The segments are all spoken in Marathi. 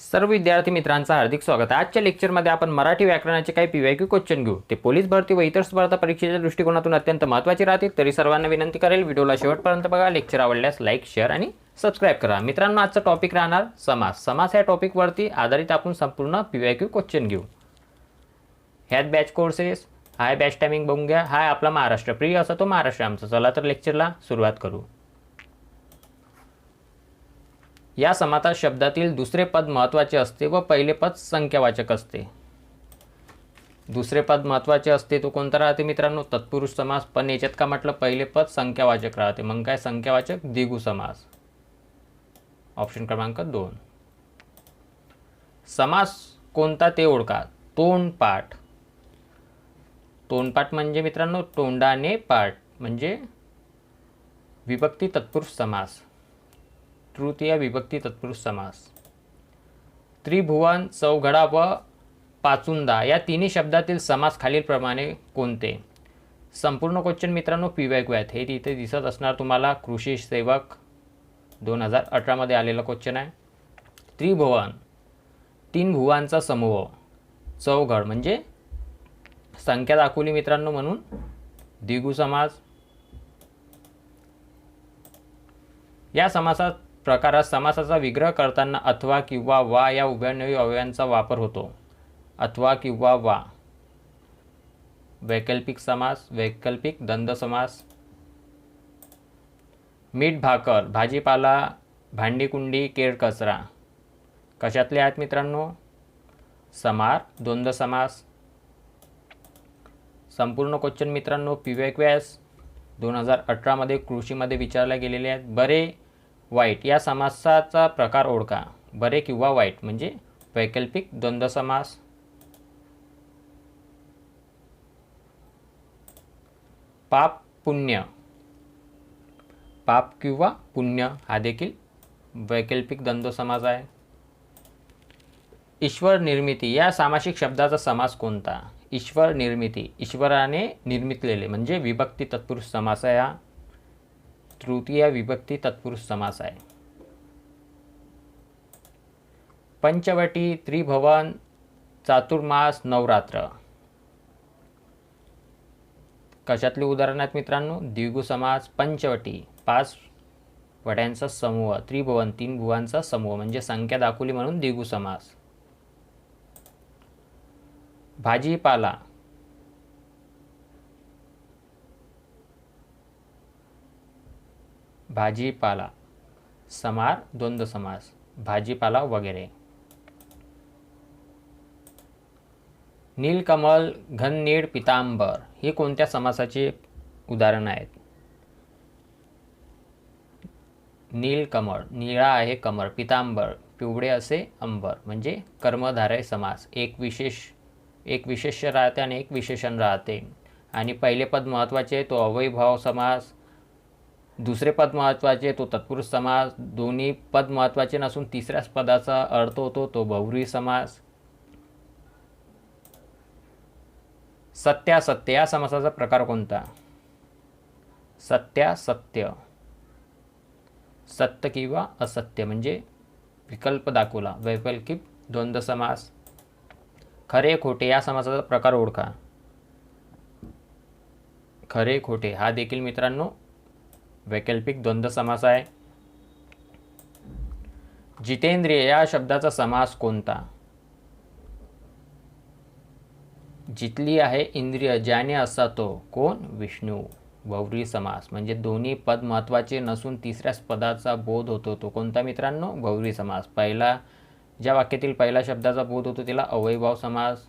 सर्व विद्यार्थी मित्रांचं हार्दिक स्वागत आहे। आजच्या लेक्चरमध्ये आपण मराठी व्याकरणाचे काही पीवायक्यू क्वेश्चन घेऊ। ते पोलीस भरती व इतर स्पर्धा परीक्षेच्या दृष्टिकोनातून अत्यंत महत्त्वाचे राहतील। तरी सर्वांना विनंती करेल व्हिडिओला शेवटपर्यंत बघा। लेक्चर आवडल्यास लाईक, शेअर आणि सबस्क्राइब करा। मित्रांनो, आजचा टॉपिक राहणार समास। समास या टॉपिकवरती आधारित आपण संपूर्ण पीवायक्यू क्वेश्चन घेऊ। ह्यात बॅच कोर्सेस, हाय बॅच टायमिंग बघून घ्या। हाय आपला महाराष्ट्र, प्रिय असं तो महाराष्ट्र आमचा। चला तर लेक्चरला सुरुवात करू। या समासात शब्दातील दुसरे पद महत्त्वाचे असते व पहिले पद संख्यावाचक असते। दुसरे पद महत्त्वाचे असते तो कोणता राहते मित्रांनो? तत्पुरुष समास। पण याच्यात का म्हटलं पहिले पद संख्यावाचक राहते, मग काय संख्यावाचक? द्विगु समास। ऑप्शन क्रमांक 2। समास कोणता ते ओळखा। तोंडपाठ। तोंडपाठ म्हणजे मित्रांनो तोंडाने पाठ म्हणजे विभक्ती तत्पुरुष समास। तृतीय विभक्ती तत्पुरुष समास। त्रिभुवन, चौघडा व पाचुंदा या तिन्ही शब्दातील समास खालीलप्रमाणे कोणते? संपूर्ण क्वेश्चन मित्रांनो पीवायक्यू आहेत। हे तिथे दिसत असणार तुम्हाला। कृषी सेवक 2018 मध्ये आलेला क्वेश्चन आहे। त्रिभुवन, तीन भुवांचा समूह। चौघड म्हणजे संख्या दाखवली मित्रांनो म्हणून द्विगु समास। या समासात प्रकारात समासाचा विग्रह करताना अथवा किंवा वा या उभयनिवी अवयवांचा वापर होतो। अथवा किंवा वा। वैकल्पिक समास, वैकल्पिक द्वंद्व समास। मीठ भाकर, भाजीपाला, भांडीकुंडी, केर कचरा कशातले आहेत मित्रांनो? समार द्वंद्व समास। संपूर्ण क्वेश्चन मित्रांनो पीवायक्यू 2018 मध्ये कृषीमध्ये विचारले गेलेले आहेत। बरे वाईट या समासाचा प्रकार ओळखा। बरे किंवा वाईट म्हणजे वैकल्पिक द्वंद्व समास। पाप पुण्य, पाप किंवा पुण्य हा देखील वैकल्पिक द्वंद्व समास आहे। ईश्वर निर्मिती या सामासिक शब्दाचा समास कोणता? ईश्वर निर्मिती, ईश्वराने निर्मितलेले म्हणजे विभक्ती तत्पुरुष समास आहे। हा तृतीय विभक्ती तत्पुरुष समास आहे। पंचवटी, त्रिभुवन, चातुर्मास, नवरात्र कशातले उदाहरण आहेत मित्रांनो? द्विगु समास। पंचवटी 5 वट्यांचा समूह, त्रिभुवन 3 भुवांचा समूह म्हणजे संख्या दाखवली म्हणून द्विगु समास। भाजीपाला, भाजीपाला समार द्वंद्व समास। भाजीपाला वगैरे। नीलकमल, घननीळ, पितांबर हे कोणत्या समासाचे उदाहरण आहेत? नीलकमळ निळा आहे कमळ, पितांबर पिवळे असे अंबर म्हणजे कर्मधारय समास। एक विशेष्य राहते आणि एक विशेषण राहते। आणि पहिले पद महत्त्वाचे तो अव्ययीभाव समास। दुसरे पद महत्त्वाचे तो तत्पुरुष समास। दोन्ही पद महत्त्वाचे नसून तिसऱ्याच पदाचा अर्थ होतो तो बहुव्रीही समास। सत्यासत्य या समासाचा प्रकार कोणता? सत्यासत्य, सत्य किंवा असत्य म्हणजे विकल्प दाखवला, वैकल्पिक द्वंद्व समास। खरे खोटे या समासाचा प्रकार ओळखा। खरे खोटे हा देखील मित्रांनो वैकल्पिक द्वंद्व समास आहे। जितेंद्रिय या शब्दाचा समास कोणता? जितली आहे इंद्रिय ज्याने असा तो कोण? विष्णू। बहुव्रीही समास म्हणजे दोन्ही पद महत्त्वाचे नसून तिसऱ्याच पदाचा बोध होतो तो कोणता मित्रांनो? बहुव्रीही समास। ज्या वाक्यातील पहिल्या शब्दाचा बोध होतो त्याला अव्ययीभाव समास।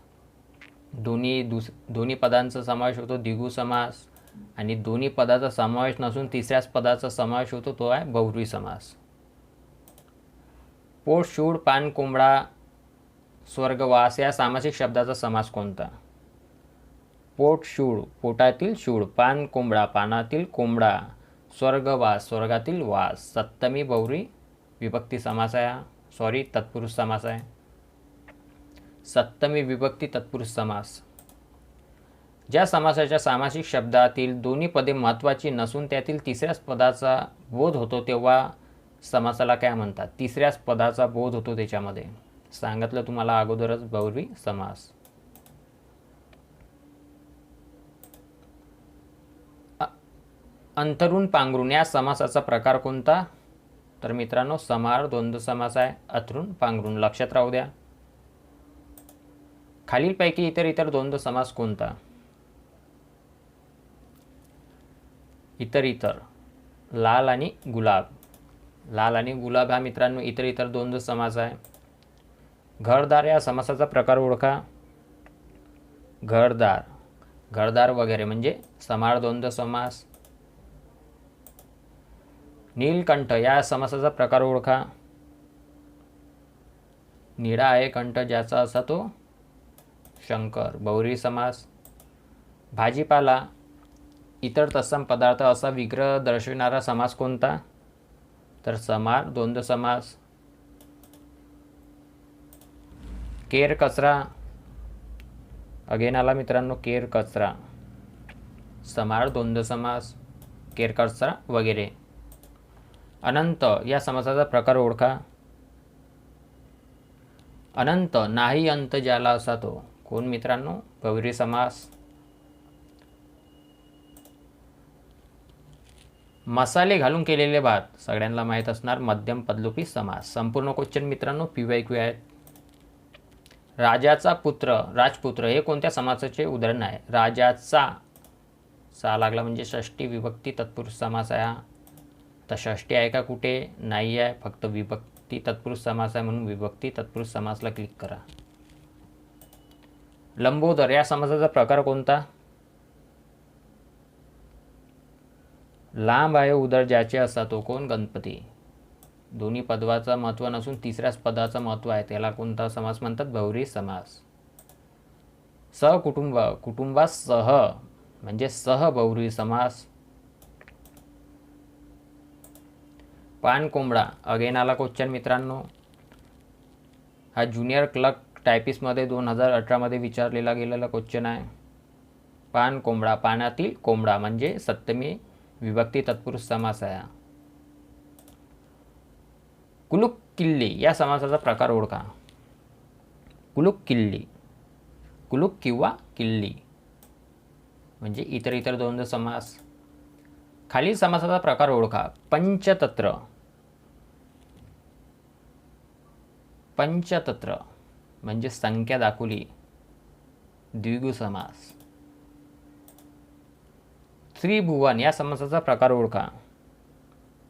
दोन्ही पदांचा समावेश होतो द्विगु समास। आणि दोन्ही पदाचा समावेश नसून तिसऱ्याच पदाचा समावेश होतो तो आहे बहुव्रीही समास। पोट, शूळ, पान, कोंबडा, स्वर्गवास या सामासिक शब्दाचा समास कोणता? पोट शूळ पोटातील शूळ, पान कोंबडा पानातील कोंबडा, स्वर्गवास स्वर्गातील वास। सप्तमी बहुव्रीही विभक्ती समास आहे। तत्पुरुष समास आहे। सप्तमी विभक्ती तत्पुरुष समास। ज्या समासाच्या सामासिक शब्दातील दोन्ही पदे महत्त्वाची नसून त्यातील तिसऱ्याच पदाचा बोध होतो तेव्हा समासाला काय म्हणतात? तिसऱ्याच पदाचा बोध होतो त्याच्यामध्ये सांगितलं तुम्हाला अगोदरच बहुव्रीही समास. अंतरून पांघरून या समासाचा प्रकार कोणता? तर मित्रांनो समाहार द्वंद्व समास आहे. अंतरून पांघरून लक्षात राहू द्या. खालीलपैकी इतर द्वंद्व समास कोणता? इतर लाल आणि गुलाब. लाल आणि गुलाब हा मित्रांनो इतर द्वंद्व समास आहे. घरदार या समासाचा प्रकार ओळखा. घरदार वगैरे म्हणजे समाहार द्वंद्व समास. नीलकंठ या समासाचा प्रकार ओळखा. निळा आहे कंठ ज्याचा असा तो शंकर, बहुव्रीही समास. भाजीपाला इतर तत्सम पदार्थ असा विग्रह दर्शविणारा समास कोणता? तर समाहार द्वंद्व समास. केर कचरा अगेन आला मित्रांनो केर कचरा, समाहार द्वंद्व समास. केर कचरा वगैरे. अनंत या समासाचा प्रकार ओळखा. अनंत नाही अंत ज्याला असा तो कोण मित्रांनो? बहुव्रीही समास. मसाले घालून केलेले भात सगळ्यांना माहीत असणार मध्यम पदलोपी समास. संपूर्ण क्वेश्चन मित्रांनो PYQ आहेत. राजाचा पुत्र राजपुत्र हे कोणत्या समासाचे उदाहरण आहे? राजाचा सा लागला म्हणजे षष्टी विभक्ती तत्पुरुष समास आहे. तर षष्टी आहे का कुठे? नाही आहे, फक्त विभक्ती तत्पुरुष समास आहे म्हणून विभक्ती तत्पुरुष समासला क्लिक करा. लंबोदर या समासाचा प्रकार कोणता? लांब आहे उदर ज्याचे असा तो कोण? गणपती. दोन्ही पदाचं महत्त्व नसून तिसऱ्याच पदाचं महत्त्व आहे, त्याला कोणता समास म्हणतात? बहुव्रीही समास. सहकुटुंब कुटुंबास सह म्हणजे सह बहुव्रीही समास. पान कोंबडा अगेन आला क्वेश्चन मित्रांनो. हा ज्युनियर क्लर्क टायपिस्टमध्ये 2018 विचारलेला गेलेला क्वेश्चन आहे. पान कोंबडा पानातील कोंबडा म्हणजे सप्तमी विभक्ती तत्पुरुष समास आहे. कुलूप किल्ली या समासाचा प्रकार ओळखा. कुलूप किल्ली, कुलूप किंवा किल्ली म्हणजे इतर द्वंद्व समास. खालील समासाचा प्रकार ओळखा. पंचतत्र. पंचतत्र म्हणजे संख्या दाखवली, द्विगु समास. त्रिभुवन या समासाचा प्रकार ओळखा.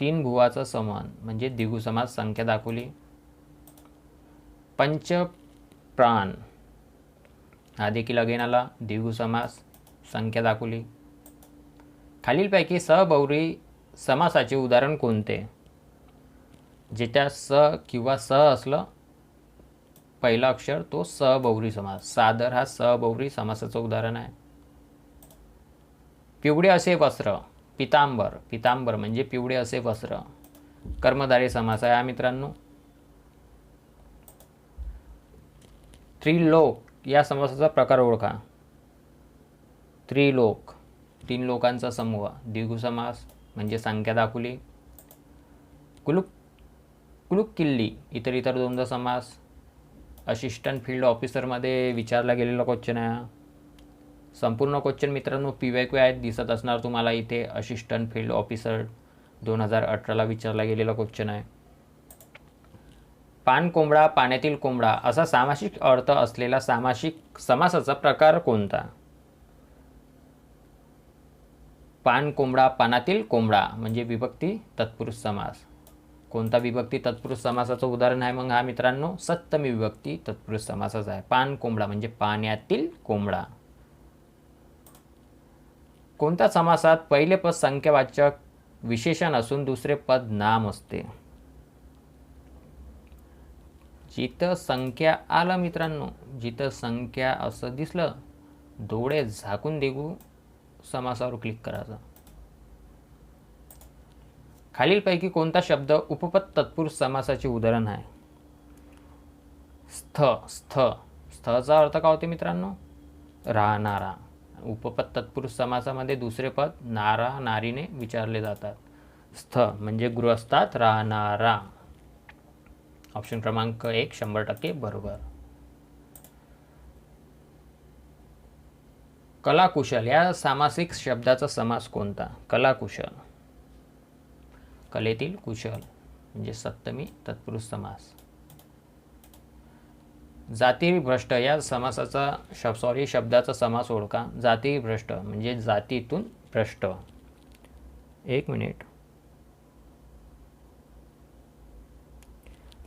तीन भुवाचा समान म्हणजे द्विगु समास, संख्या दाखवली. पंचप्राण हा देखील अगेन आला, द्विगु समास, संख्या दाखवली. खालीलपैकी सबहुव्रीही समासाचे उदाहरण कोणते? जिथे स किंवा स असलं पहिला अक्षर तो सबहुव्रीही समास. सादर हा सबहुव्रीही समासाचं उदाहरण आहे. पिवळे असे वस्त्र. पितांबर, पितांबर म्हणजे पिवळे असे वस्त्र, कर्मधारय समास आहे मित्रांनो. त्रिलोक या समासाचा प्रकार ओळखा. त्रिलोक तीन लोकांचा समूह, द्विगु समास म्हणजे संख्या दाखवली. कुलूप किल्ली इतर द्वंद्व समास. असिस्टंट फील्ड ऑफिसरमध्ये विचारला गेलेला क्वेश्चन आहे. संपूर्ण क्वेश्चन मित्रांनो PYQ आहेत, दिसत असणार तुम्हाला इथे. असिस्टंट फील्ड ऑफिसर 2018 विचारला गेलेला क्वेश्चन आहे. पान कोंबडा पाण्यातील कोंबडा असा सामासिक अर्थ असलेला सामासिक समासाचा प्रकार कोणता? पान कोंबडा पानातील कोंबडा म्हणजे विभक्ती तत्पुरुष समास. कोणता विभक्ती तत्पुरुष समासाचं उदाहरण आहे मग हा मित्रांनो? सप्तमी विभक्ती तत्पुरुष समासाचा आहे. पान कोंबडा म्हणजे पाण्यातील कोंबडा. कोणत्या समासात पहिले पद संख्यावाचक विशेषण असून दुसरे पद नाम असते? जिथं संख्या आलं मित्रांनो, जिथं संख्या असं दिसलं, डोळे झाकून देऊ समासावर क्लिक करायचं. खालीलपैकी कोणता शब्द उपपद तत्पुरुष समासाचे उदाहरण आहे? स्थ. स्थचा अर्थ काय होते मित्रांनो? राहणारा. उपपद तत्पुरुष समासामध्ये दुसरे पद नारा नारीने विचारले जातात. स्थ म्हणजे गृहस्थात राहणारा. ऑप्शन क्रमांक 1 100% बरोबर. कलाकुशल या सामासिक शब्दाचा समास कोणता? कलाकुशल, कलेतील कुशल म्हणजे सप्तमी तत्पुरुष समास. जातीभ्रष्ट या समासाचा शब्दाचा समास ओळखा. जातीभ्रष्ट म्हणजे जातीतून भ्रष्ट. एक मिनिट.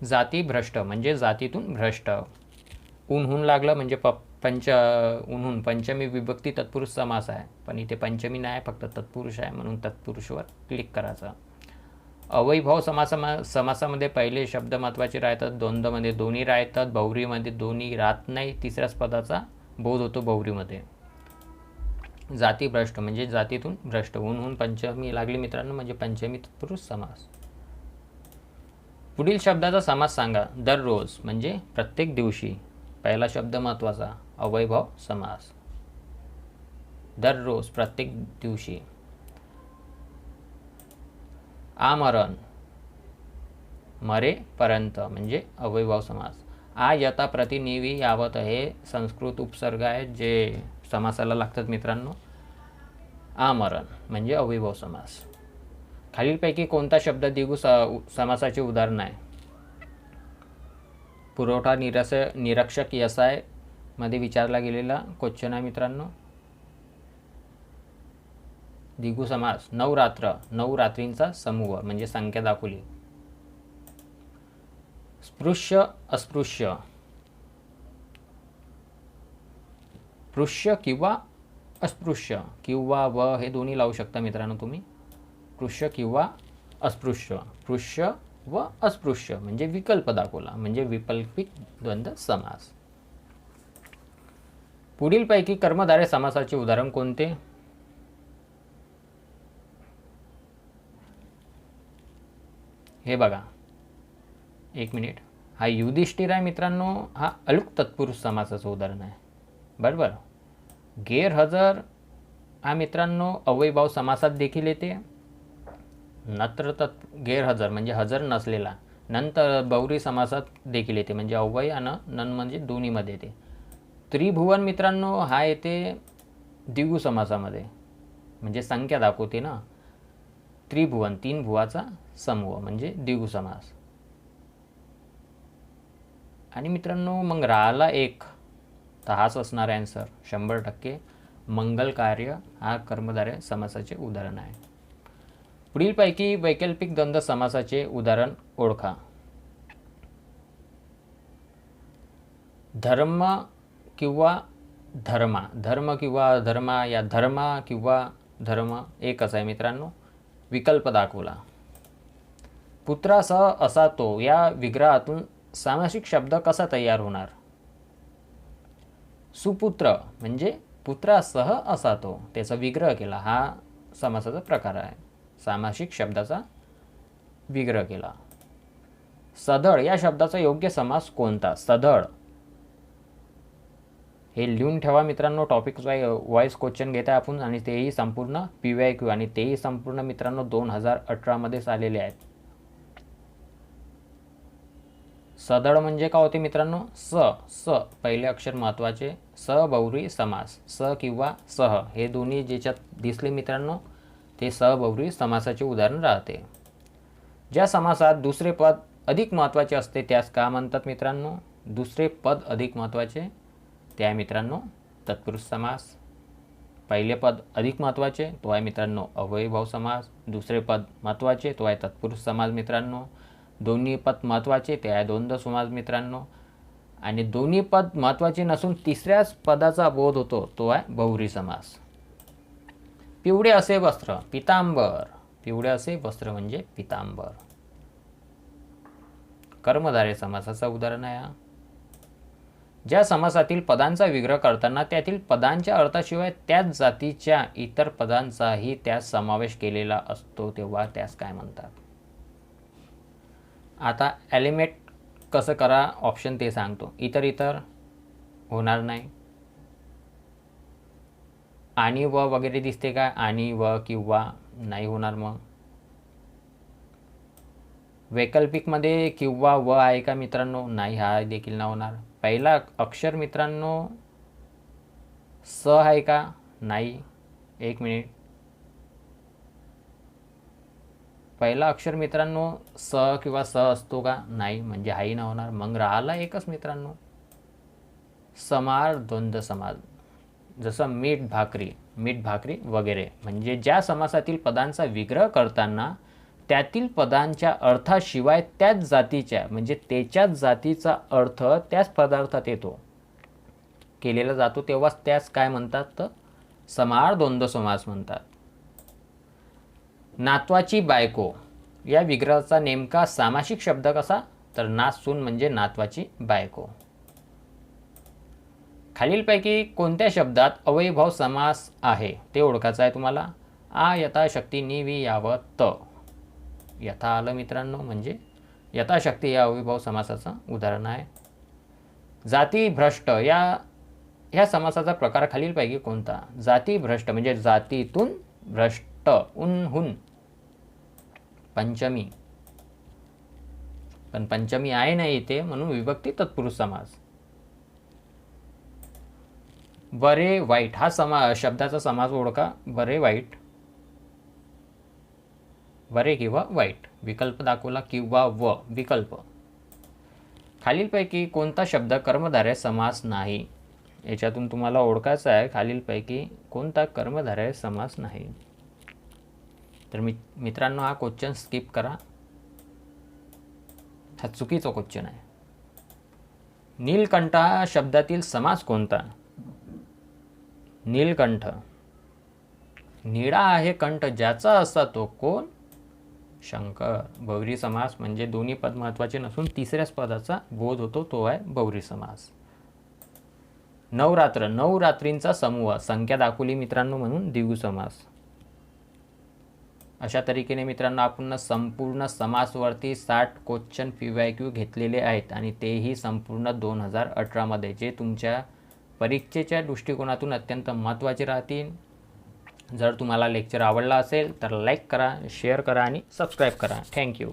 जातीभ्रष्ट म्हणजे जातीतून भ्रष्ट. उन्हून लागलं म्हणजे उन्हून पंचमी विभक्ती तत्पुरुष समास आहे, पण इथे पंचमी नाही, फक्त तत्पुरुष आहे, म्हणून तत्पुरुषवर क्लिक करायचं. अवैभाव समासामध्ये पहिले शब्द महत्त्वाचे राहतात, द्वंद्वमध्ये दोन्ही राहतात, बहुव्रीमध्ये दोन्ही राहत नाही, तिसऱ्याच पदाचा बोध होतो बहुव्रीमध्ये. जातीभ्रष्ट म्हणजे जातीतून भ्रष्ट. उन्हून पंचमी लागली मित्रांनो म्हणजे पंचमी तत्पुरुष समास. पुढील शब्दाचा समास सांगा. दररोज म्हणजे प्रत्येक दिवशी. पहिला शब्द महत्त्वाचा, अवैभाव समास. दररोज प्रत्येक दिवशी. आमरण मरेपर्यंत म्हणजे अवैभाव समास. आ यथा प्रतिनिवी यावत हे संस्कृत उपसर्ग आहेत जे समासाला लागतात मित्रांनो. आमरण म्हणजे अवैभाव समास. खालीलपैकी कोणता शब्द द्विगु समासाचे उदाहरण आहे? पुरवठा निरीक्षक यसाय मध्ये विचारला गेलेला क्वेश्चन आहे मित्रांनो. द्विगु समास. नवरात्र, नवरात्रींचा समूह म्हणजे संख्या दाखवली. स्पृश्य अस्पृश्य. स्पृश्य किंवा अस्पृश्य किंवा व हे दोन्ही लावू शकता मित्रांनो तुम्ही. स्पृश्य किंवा अस्पृश्य. स्पृश्य व अस्पृश्य म्हणजे विकल्प दाखवला म्हणजे वैकल्पिक द्वंद्व समास. पुढीलपैकी कर्मधारय समासाचे उदाहरण कोणते? हे बघा, एक मिनिट. हा युधिष्ठिर आहे मित्रांनो, हा अलुक तत्पुरुष समासाचं उदाहरण आहे. बरोबर. गैरहजर हा मित्रांनो अवैभाव समासात देखील येते. नत्र गैरहजर म्हणजे हजर नसलेला. नंतर बहुव्री समासात देखील येते म्हणजे अव्यय आणि नन म्हणजे दोन्हीमध्ये येते. त्रिभुवन मित्रांनो हा येते द्विगु समासामध्ये म्हणजे संख्या दाखवते ना. त्रिभुवन, तीन भुवाचा समूह म्हणजे द्विगु समास. आणि मित्रांनो मग राहिला एक, तर हाच असणार आन्सर 100%. मंगल कार्य हा कर्मधारय समासाचे उदाहरण आहे. पुढीलपैकी वैकल्पिक द्वंद्व समासाचे उदाहरण ओळखा. धर्म किंवा धर्मा. धर्म किंवा धर्मा या धर्मा किंवा धर्म एकच आहे मित्रांनो. विकल्प दाखवला. पुत्रासह असा तो या विग्रहातून सामासिक शब्द कसा तयार होणार? सुपुत्र म्हणजे पुत्रासह असा तो, त्याचा विग्रह केला, हा समासाचा प्रकार आहे. सामासिक शब्दाचा विग्रह केला. सढळ या शब्दाचा योग्य समास कोणता? सढळ हे लिहून ठेवा मित्रांनो. टॉपिक वाईज क्वेश्चन घेत आहे आपण आणि तेही संपूर्ण PYQ आणि तेही संपूर्ण मित्रांनो 2018 मध्येच आलेले आहेत. सढळ म्हणजे काय होते मित्रांनो? स पहिले अक्षर महत्त्वाचे. स बहुव्री समास. स किंवा सह हे दोन्ही ज्याच्यात दिसले मित्रांनो ते सबहुव्री समासाचे उदाहरण राहते. ज्या समासात दुसरे पद अधिक महत्त्वाचे असते त्यास का म्हणतात मित्रांनो? दुसरे पद अधिक महत्त्वाचे ते आहे मित्रांनो तत्पुरुष समास. पहिले पद अधिक महत्त्वाचे तो आहे मित्रांनो अवैभाव समास. दुसरे पद महत्त्वाचे तो आहे तत्पुरुष समास मित्रांनो. दोन्ही पद महत्त्वाचे ते आहे द्वंद्व समास मित्रांनो. आणि दोन्ही पद महत्त्वाचे नसून तिसऱ्याच पदाचा बोध होतो तो आहे बहुव्री समास. पिवळे असे वस्त्र, पितांबर. पिवळे असे वस्त्र म्हणजे पितांबर. कर्मधारय समासाचा उदाहरण आहे. ज्या समासातील पदांचा विग्रह करताना त्यातील पदांच्या अर्थाशिवाय त्याच जातीच्या इतर पदांचाही त्यात समावेश केलेला असतो तेव्हा त्यास काय म्हणतात? आता एलिमेट कसं करा ऑप्शन ते सांगतो. इतर होणार नाही. आणि व वगैरे दिसते का? आणि व किंवा नाही होणार. मग वैकल्पिकमध्ये किंवा व आहे का मित्रांनो? नाही, हा देखील नाही होणार. पहिला अक्षर मित्रांनो स आहे का? नाही. एक मिनिट. पहिला अक्षर मित्रांनो स किंवा स असतो का? नाही, म्हणजे हाही नाही होणार. मग राहिला एकच मित्रांनो, समास, द्वंद्व समास. जसं मीठ भाकरी वगैरे. म्हणजे ज्या समासातील पदांचा विग्रह करताना त्यातील पदांच्या अर्थाशिवाय त्याच जातीच्या म्हणजे त्याच्याच जातीचा अर्थ त्याच पदार्थात येतो केलेला जातो, तेव्हाच त्यास काय म्हणतात? तर समास, द्वंद्व समास म्हणतात. नातवाची बायको या विग्रहाचा नेमका सामासिक शब्द कसा? तर नासून म्हणजे नातवाची बायको. खालीलपैकी कोणत्या शब्दात अव्ययीभाव समास आहे ते ओळखायचं आहे तुम्हाला. यथाशक्ती, नि, वि, यावं, त. यथा आलं मित्रांनो, म्हणजे यथाशक्ती या अव्ययीभाव समासाचं उदाहरण आहे. जाती भ्रष्ट ह्या समासाचा प्रकार खालीलपैकी कोणता? जाती भ्रष्ट म्हणजे जातीतून भ्रष्ट, उनहून. पंचमी, पण पंचमी आहे नाही इथे, म्हणून विभक्ती तत्पुरुष समास. बरे वाईट हा शब्दाचा समास ओळखा. बरे वाईट, बरे किंवा वाईट. विकल्प दाखवला किंवा व विकल्प. खालीलपैकी कोणता शब्द कर्मधारय समास नाही? याच्यातून तुम्हाला ओळखायचं आहे खालीलपैकी कोणता कर्मधारय समास नाही. तर मित्रांनो हा क्वेश्चन स्किप करा, हा चुकीचा क्वेश्चन आहे. नीलकंठ शब्दातील समास कोणता? नीलकंठ, निळा आहे कंठ ज्याचा असा तो कोण? शंकर. बहुव्रीही समास म्हणजे दोन्ही पद महत्त्वाचे नसून तिसऱ्याच पदाचा बोध होतो, तो आहे बहुव्रीही समास. नवरात्र, नवरात्रींचा समूह, संख्या दाखवली मित्रांनो म्हणून द्विगु समास. अशा तरीकेने मित्रांनो आपण संपूर्ण समासवरती 60 क्वेश्चन PYQ घेतलेले आहेत आणि तेही संपूर्ण 2018 मध्ये, जे तुमच्या परीक्षेच्या दृष्टिकोनातून अत्यंत महत्त्वाचे राहतील. जर तुम्हाला लेक्चर आवडला असेल तर लाईक करा, शेअर करा आणि सबस्क्राईब करा. थँक्यू.